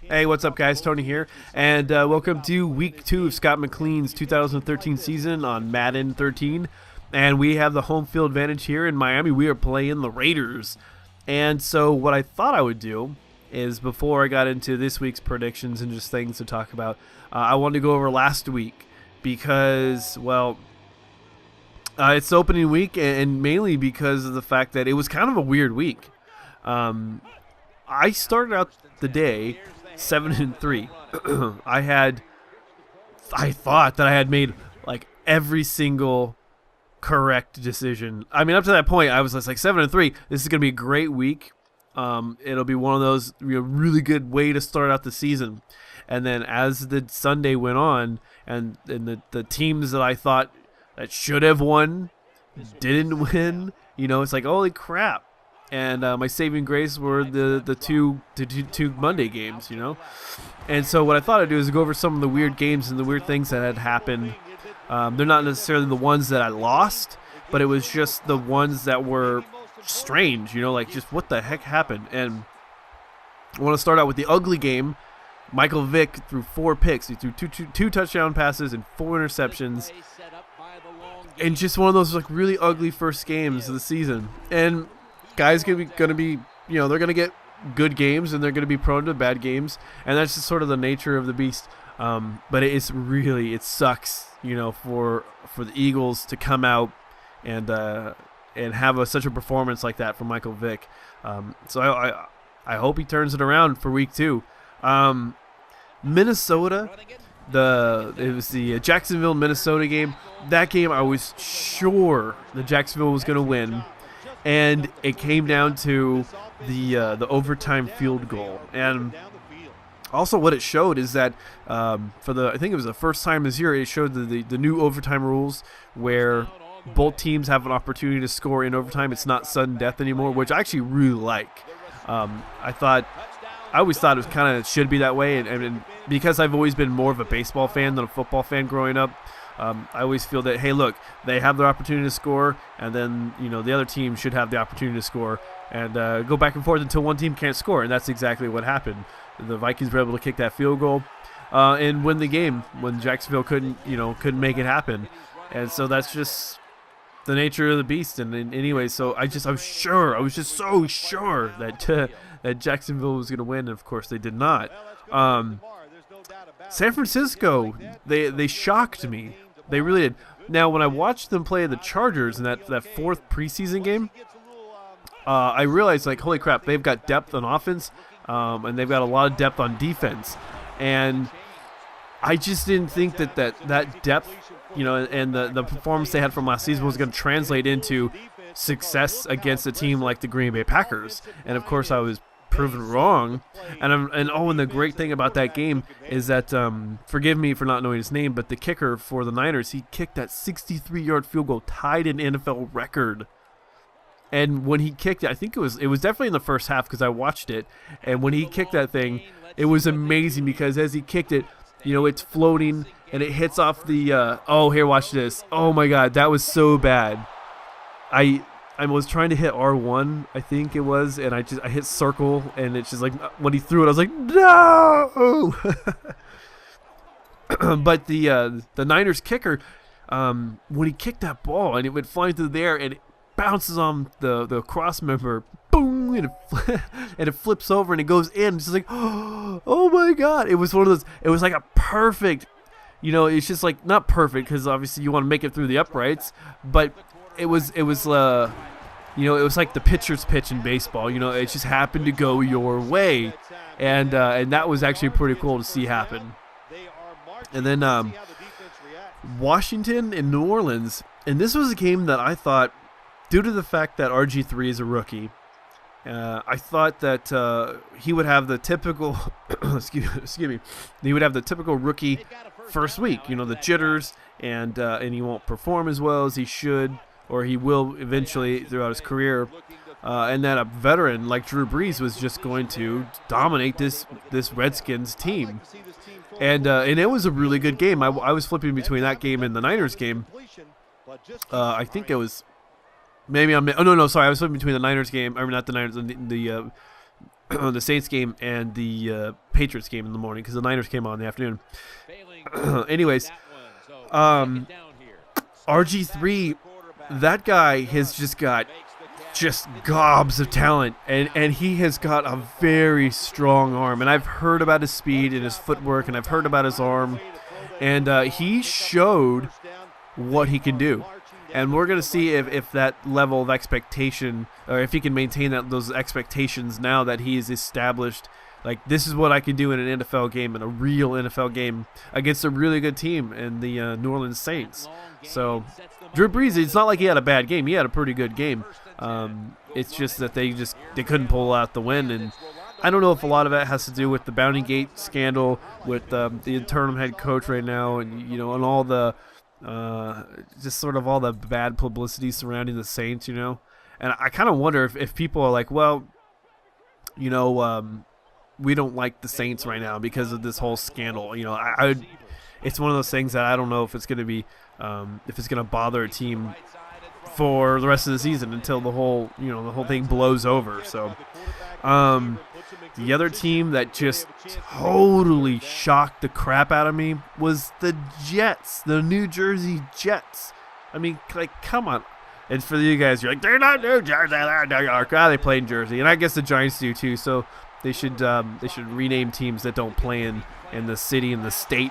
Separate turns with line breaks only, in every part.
Hey, what's up, guys? Tony here, and welcome to Week 2 of Scott McLean's 2013 season on Madden 13. And we have the home field advantage here in Miami. We are playing the Raiders. And so what I thought I would do is, before I got into this week's predictions and just things to talk about, I wanted to go over last week because, well, it's the opening week, and mainly because of the fact that it was kind of a weird week. I started out the day 7-3. I thought that I had made like every single correct decision. I mean, up to that point, I was just like 7-3. This is gonna be a great week. It'll be one of those really good way to start out the season. And then as the Sunday went on, and the teams that I thought that should have won didn't win. It's like, holy crap. And my saving grace were the two Monday games, And so what I thought I'd do is go over some of the weird games and the weird things that had happened. They're not necessarily the ones that I lost, but it was just the ones that were strange, like just what the heck happened. And I want to start out with the ugly game. Michael Vick threw 4 picks. He threw two touchdown passes and 4 interceptions. And just one of those like really ugly first games of the season. And guys gonna be they're gonna get good games and they're gonna be prone to bad games, and that's just sort of the nature of the beast. But it sucks, for the Eagles to come out and have such a performance like that from Michael Vick. So I hope he turns it around for week 2. Minnesota. It was the Jacksonville Minnesota game. That game I was sure that Jacksonville was going to win, and it came down to the overtime field goal. And also what it showed is that I think it was the first time this year, it showed the new overtime rules where both teams have an opportunity to score in overtime. It's not sudden death anymore, which I actually really like. I always thought it was kind of should be that way, and because I've always been more of a baseball fan than a football fan growing up, I always feel that, hey, look, they have their opportunity to score, and then the other team should have the opportunity to score, and go back and forth until one team can't score, and that's exactly what happened. The Vikings were able to kick that field goal and win the game when Jacksonville couldn't make it happen, and so that's just the nature of the beast. And anyway, so I was just so sure that Jacksonville was going to win, and of course they did not. San Francisco, they shocked me. They really did. Now, when I watched them play the Chargers in that 4th preseason game, I realized, like, holy crap, they've got depth on offense, and they've got a lot of depth on defense. And I just didn't think that depth, and the performance they had from last season was going to translate into success against a team like the Green Bay Packers. And of course, I was proven wrong. And the great thing about that game is that, forgive me for not knowing his name, but the kicker for the Niners, he kicked that 63-yard field goal, tied an NFL record. And when he kicked it, I think it was definitely in the first half because I watched it. And when he kicked that thing, it was amazing because as he kicked it, it's floating and it hits off the. Here, watch this. Oh my God, that was so bad. I was trying to hit R1, I think it was, and I hit circle, and it's just like when he threw it, I was like, no. But the Niners kicker, when he kicked that ball and it went flying through the air and it bounces on the cross member, boom, and it flips over and it goes in. It's just like, oh my God! It was one of those. It was like a perfect. It's just like not perfect because obviously you want to make it through the uprights, but it was like the pitcher's pitch in baseball. It just happened to go your way, and that was actually pretty cool to see happen. And then Washington and New Orleans, and this was a game that I thought, due to the fact that RG3 is a rookie, I thought that he would have the typical excuse me, he would have the typical rookie first week, the jitters, and he won't perform as well as he should, or he will eventually throughout his career, and that a veteran like Drew Brees was just going to dominate this Redskins team. And it was a really good game. I was flipping between that game and the Niners game. I think it was maybe I was flipping between the Niners game, or not the Niners, the Saints game and the Patriots game in the morning because the Niners came on in the afternoon. Anyways, RG3, that guy has just got gobs of talent, and he has got a very strong arm. And I've heard about his speed and his footwork, and I've heard about his arm, and he showed what he can do. And we're going to see if that level of expectation, or if he can maintain those expectations now that he's established, like, this is what I can do in an NFL game, in a real NFL game, against a really good team in the New Orleans Saints. So, Drew Brees, it's not like he had a bad game. He had a pretty good game. It's just that they couldn't pull out the win. And I don't know if a lot of that has to do with the Bounty Gate scandal with the interim head coach right now, and and all the just sort of all the bad publicity surrounding the Saints, And I kind of wonder if people are like, well, we don't like the Saints right now because of this whole scandal. It's one of those things that I don't know if it's going to be, if it's going to bother a team for the rest of the season until the whole thing blows over. So, the other team that just totally shocked the crap out of me was the Jets, the New Jersey Jets. I mean, like, come on. And for you guys, you're like, they're not New Jersey, they're New York. They play in Jersey, and I guess the Giants do too. So they should rename teams that don't play in the city and the state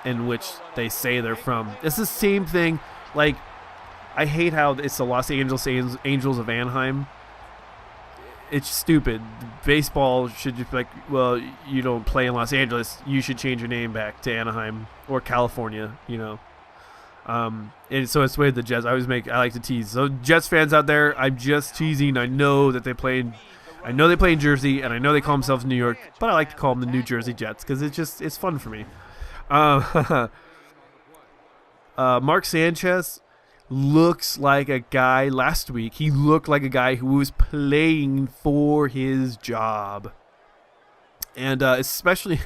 in which they say they're from. It's the same thing. Like, I hate how it's the Los Angeles Angels of Anaheim. It's stupid. Baseball should just be like, well, you don't play in Los Angeles, you should change your name back to Anaheim or California, And so it's with the Jets. I like to tease. So Jets fans out there, I'm just teasing. I know that they play in Jersey, and I know they call themselves New York, but I like to call them the New Jersey Jets because it's fun for me. Mark Sanchez looks like a guy last week. He looked like a guy who was playing for his job. And especially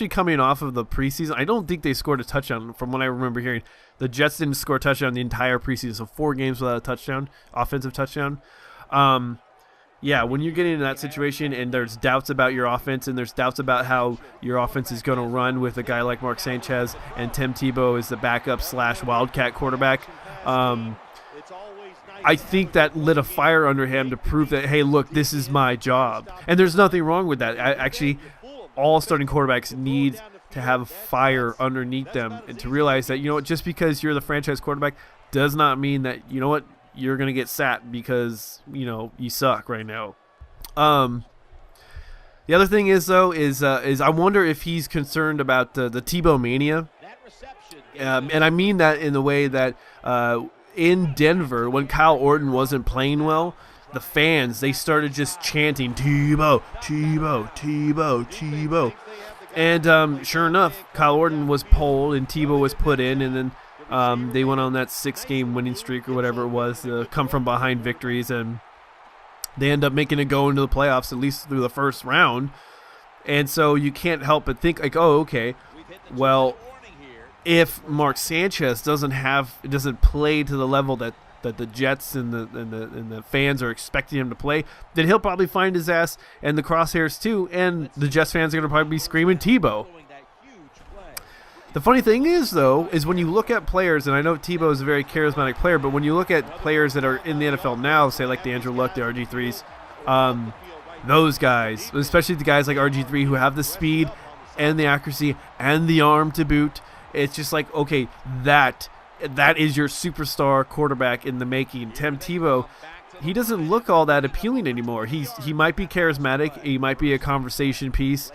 coming off of the preseason, I don't think they scored a touchdown from what I remember hearing. The Jets didn't score a touchdown the entire preseason, so 4 games without a touchdown, offensive touchdown. Yeah, when you're getting in that situation and there's doubts about your offense and there's doubts about how your offense is going to run with a guy like Mark Sanchez and Tim Tebow is the backup / wildcat quarterback, I think that lit a fire under him to prove that, hey, look, this is my job. And there's nothing wrong with that. Actually, all starting quarterbacks need to have fire underneath them and to realize that, just because you're the franchise quarterback does not mean that, you're going to get sat because, you suck right now. The other thing is I wonder if he's concerned about the Tebow mania. And I mean that in the way that in Denver, when Kyle Orton wasn't playing well, the fans, they started just chanting, Tebow, Tebow, Tebow, Tebow. And sure enough, Kyle Orton was pulled and Tebow was put in, and then they went on that 6-game winning streak or whatever it was, come from behind victories, and they end up making it go into the playoffs, at least through the first round. And so you can't help but think, like, oh, okay, well, if Mark Sanchez doesn't play to the level that the Jets and the fans are expecting him to play, then he'll probably find his ass in the crosshairs too, and the Jets fans are going to probably be screaming Tebow. The funny thing is, though, is when you look at players, and I know Tebow is a very charismatic player, but when you look at players that are in the NFL now, say like the Andrew Luck, the RG3s, those guys, especially the guys like RG3 who have the speed and the accuracy and the arm to boot, it's just like, okay, that is your superstar quarterback in the making. Tim Tebow, he doesn't look all that appealing anymore. He might be charismatic, he might be a conversation piece,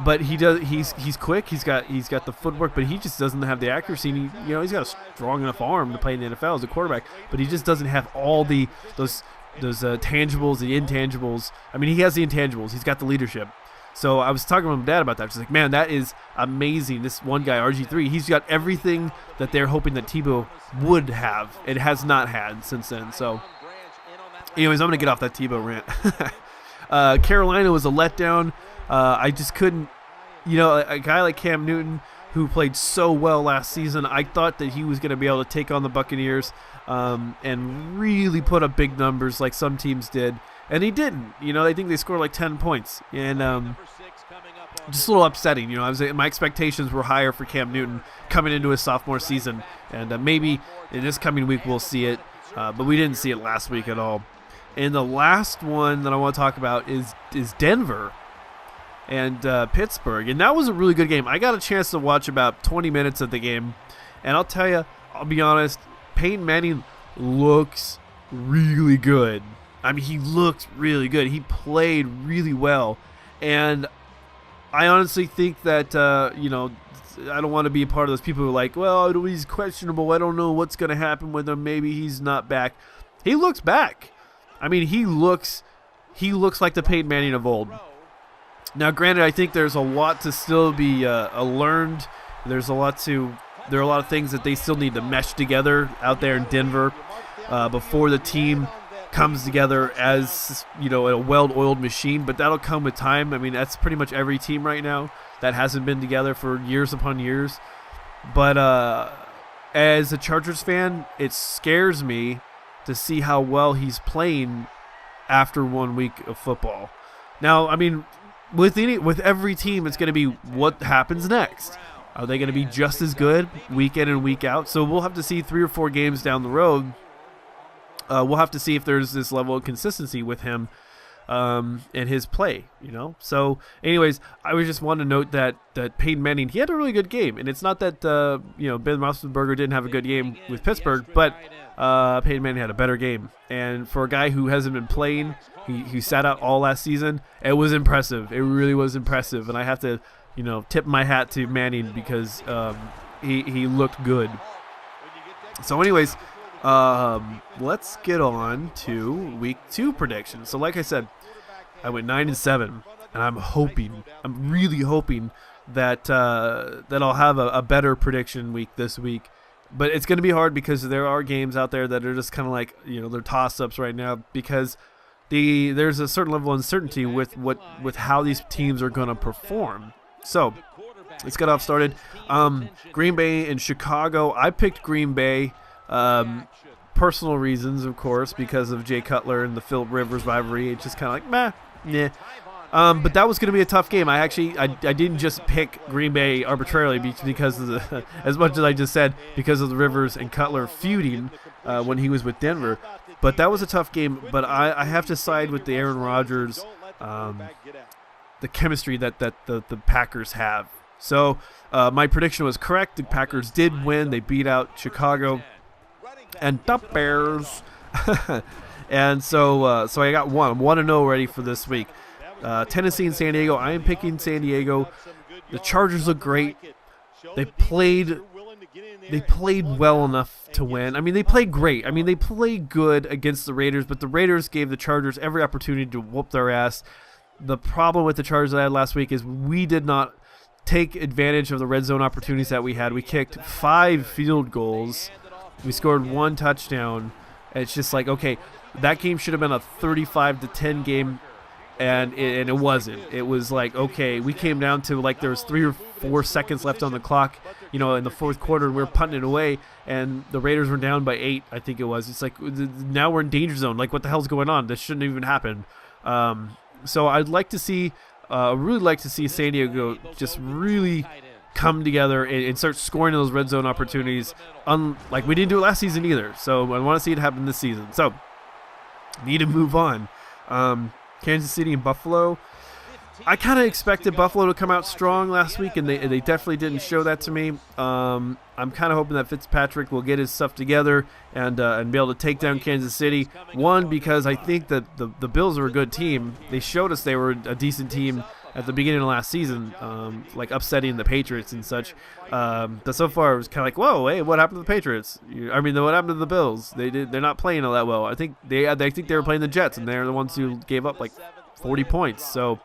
but he's quick. He's got the footwork, but he just doesn't have the accuracy. And he's got a strong enough arm to play in the NFL as a quarterback, but he just doesn't have all those tangibles, the intangibles. I mean, he has the intangibles. He's got the leadership. So I was talking with my dad about that. She's like, man, that is amazing. This one guy, RG3, he's got everything that they're hoping that Tebow would have. It has not had since then. So, anyways, I'm going to get off that Tebow rant. Carolina was a letdown. I just couldn't, a guy like Cam Newton who played so well last season, I thought that he was going to be able to take on the Buccaneers and really put up big numbers like some teams did. and he didn't. I think they scored like 10 points, and just a little upsetting. My expectations were higher for Cam Newton coming into his sophomore season, and maybe in this coming week we'll see it, but we didn't see it last week at all. And the last one that I want to talk about is Denver and Pittsburgh, and that was a really good game. I got a chance to watch about 20 minutes of the game, and I'll be honest, Peyton Manning looks really good. I mean, he looks really good. He played really well, and I honestly think that, I don't want to be a part of those people who are like, well, he's questionable. I don't know what's going to happen with him. Maybe he's not back. He looks back. I mean, he looks like the Peyton Manning of old. Now, granted, I think there's a lot to still be learned. There are a lot of things that they still need to mesh together out there in Denver before the team comes together as, a well-oiled machine, but that'll come with time. I mean, that's pretty much every team right now that hasn't been together for years upon years. But as a Chargers fan, it scares me to see how well he's playing after 1 week of football. Now, I mean, with every team, it's going to be what happens next. Are they going to be just as good week in and week out? So we'll have to see 3 or 4 games down the road. We'll have to see if there's this level of consistency with him and his play, So, anyways, I was just wanting to note that Peyton Manning, he had a really good game. And it's not that, Ben Roethlisberger didn't have a good game with Pittsburgh, but Peyton Manning had a better game. And for a guy who hasn't been playing, he sat out all last season, it was impressive. It really was impressive. And I have to, tip my hat to Manning because he looked good. So, anyways, let's get on to week 2 predictions. So like I said, I went 9-7, and I'm really hoping that I'll have a better prediction week this week. But it's going to be hard because there are games out there that are just kind of like, they're toss-ups right now because there's a certain level of uncertainty with how these teams are going to perform. So let's get off started. Green Bay and Chicago. I picked Green Bay. Personal reasons, of course, because of Jay Cutler and the Phillip Rivers rivalry. It's just kind of like, meh. But that was going to be a tough game. I didn't just pick Green Bay arbitrarily because of the, as much as I just said, because of the Rivers and Cutler feuding when he was with Denver. But that was a tough game. But I have to side with the Aaron Rodgers, the chemistry that the Packers have. So my prediction was correct. The Packers did win. They beat out Chicago and the Bears. And so I got one. I'm 1-0 ready for this week. Tennessee and San Diego. I am picking San Diego. The Chargers look great. They played well enough to win. I mean, they played great. I mean, they played good against the Raiders, but the Raiders gave the Chargers every opportunity to whoop their ass. The problem with the Chargers that I had last week is we did not take advantage of the red zone opportunities that we had. We kicked 5 field goals. We scored 1 touchdown. It's just like, okay, that game should have been a 35-10 game, and it wasn't. It was like, okay, we came down to like there was 3 or 4 seconds left on the clock, in the fourth quarter, and we were punting it away, and the Raiders were down by 8, I think it was. It's like now we're in danger zone. Like, what the hell's going on? This shouldn't even happen. So I'd like to see, really like to see San Diego just really come together and start scoring those red zone opportunities. Like we didn't do it last season either. So I want to see it happen this season. So need to move on. Kansas City and Buffalo. I kind of expected Buffalo to come out strong last week, and they definitely didn't show that to me. I'm kind of hoping that Fitzpatrick will get his stuff together and be able to take down Kansas City. One, because I think that the Bills are a good team. They showed us they were a decent team at the beginning of last season, like upsetting the Patriots and such. But so far it was kind of like, whoa, hey, what happened to the Patriots? What happened to the Bills? They're not playing all that well. I think they were playing the Jets, and they're the ones who gave up like 40 points. So.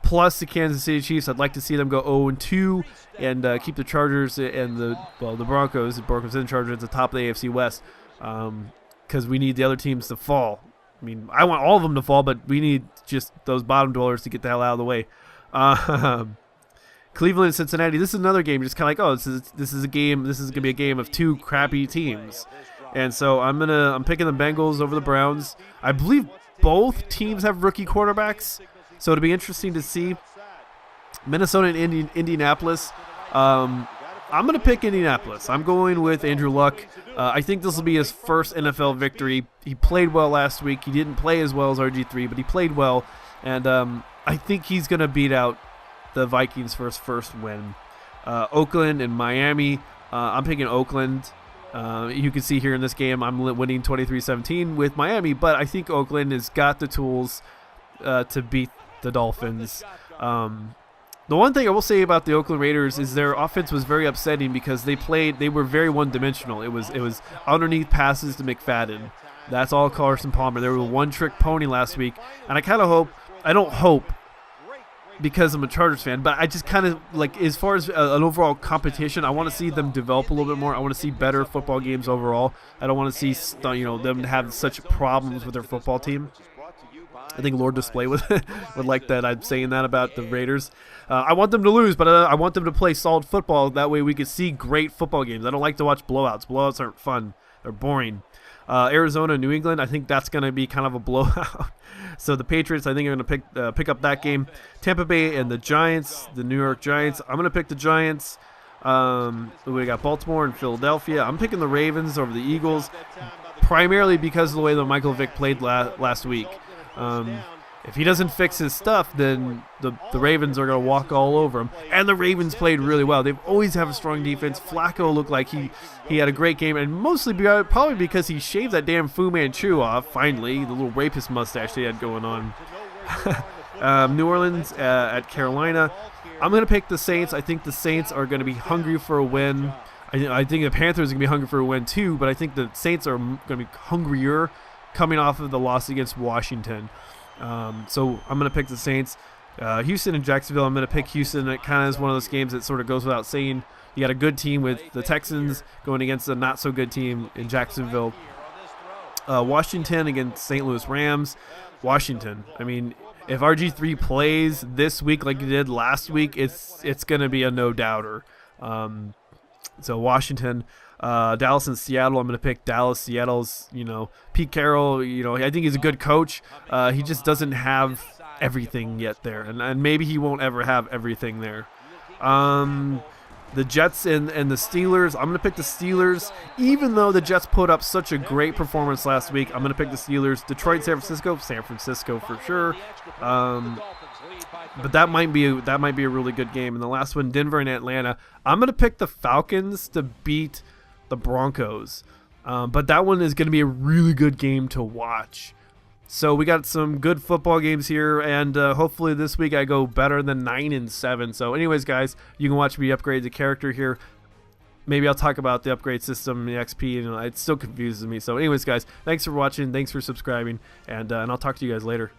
Plus the Kansas City Chiefs, I'd like to see them go 0-2 and keep the Chargers and the Broncos and Chargers at the top of the AFC West, because we need the other teams to fall. I mean, I want all of them to fall, but we need just those bottom dwellers to get the hell out of the way. Cleveland and Cincinnati. This is another game, just kind of like, oh, this is a game. This is gonna be a game of 2 crappy teams, And so I'm picking the Bengals over the Browns. I believe both teams have rookie quarterbacks, so it'll be interesting to see. Minnesota and Indianapolis. I'm going to pick Indianapolis. I'm going with Andrew Luck. I think this will be his first NFL victory. He played well last week. He didn't play as well as RG3, but he played well. And I think he's going to beat out the Vikings for his first win. Oakland and Miami. I'm picking Oakland. You can see here in this game I'm winning 23-17 with Miami, but I think Oakland has got the tools to beat the Dolphins. The one thing I will say about the Oakland Raiders is their offense was very upsetting because they were very one-dimensional. It was underneath passes to McFadden. That's all Carson Palmer. They were a one-trick pony last week, and I don't hope because I'm a Chargers fan, but I just kind of like, as far as an overall competition, I want to see them develop a little bit more. I want to see better football games overall. I don't want to see them have such problems with their football team. I think Lord Display would like that. I'm saying that about the Raiders. I want them to lose, but I want them to play solid football. That way we can see great football games. I don't like to watch blowouts. Blowouts aren't fun. They're boring. Arizona, New England, I think that's going to be kind of a blowout. So the Patriots, I think, are going to pick up that game. Tampa Bay and the Giants, the New York Giants. I'm going to pick the Giants. We got Baltimore and Philadelphia. I'm picking the Ravens over the Eagles, primarily because of the way that Michael Vick played last week. If he doesn't fix his stuff, then the Ravens are going to walk all over him. And the Ravens played really well. They've always have a strong defense. Flacco looked like he had a great game, and mostly probably because he shaved that damn Fu Manchu off, finally, the little rapist mustache he had going on. New Orleans at Carolina. I'm going to pick the Saints. I think the Saints are going to be hungry for a win. I think the Panthers are going to be hungry for a win too, but I think the Saints are going to be hungrier coming off of the loss against Washington. So I'm going to pick the Saints. Houston and Jacksonville, I'm going to pick Houston. It kind of is one of those games that sort of goes without saying. You got a good team with the Texans going against a not-so-good team in Jacksonville. Washington against St. Louis Rams. Washington, I mean, if RG3 plays this week like he did last week, it's going to be a no-doubter. So Washington. Dallas and Seattle, I'm going to pick Dallas. Seattle's, Pete Carroll, I think he's a good coach. He just doesn't have everything yet there, and maybe he won't ever have everything there. The Jets and the Steelers, I'm going to pick the Steelers. Even though the Jets put up such a great performance last week, I'm going to pick the Steelers. Detroit, San Francisco for sure. But that might be a really good game. And the last one, Denver and Atlanta, I'm going to pick the Falcons to beat the Broncos. But that one is going to be a really good game to watch. So we got some good football games here, and hopefully this week I go better than 9-7. So anyways, guys, you can watch me upgrade the character here. Maybe I'll talk about the upgrade system, the XP, and it still confuses me. So anyways, guys, thanks for watching, thanks for subscribing, and I'll talk to you guys later.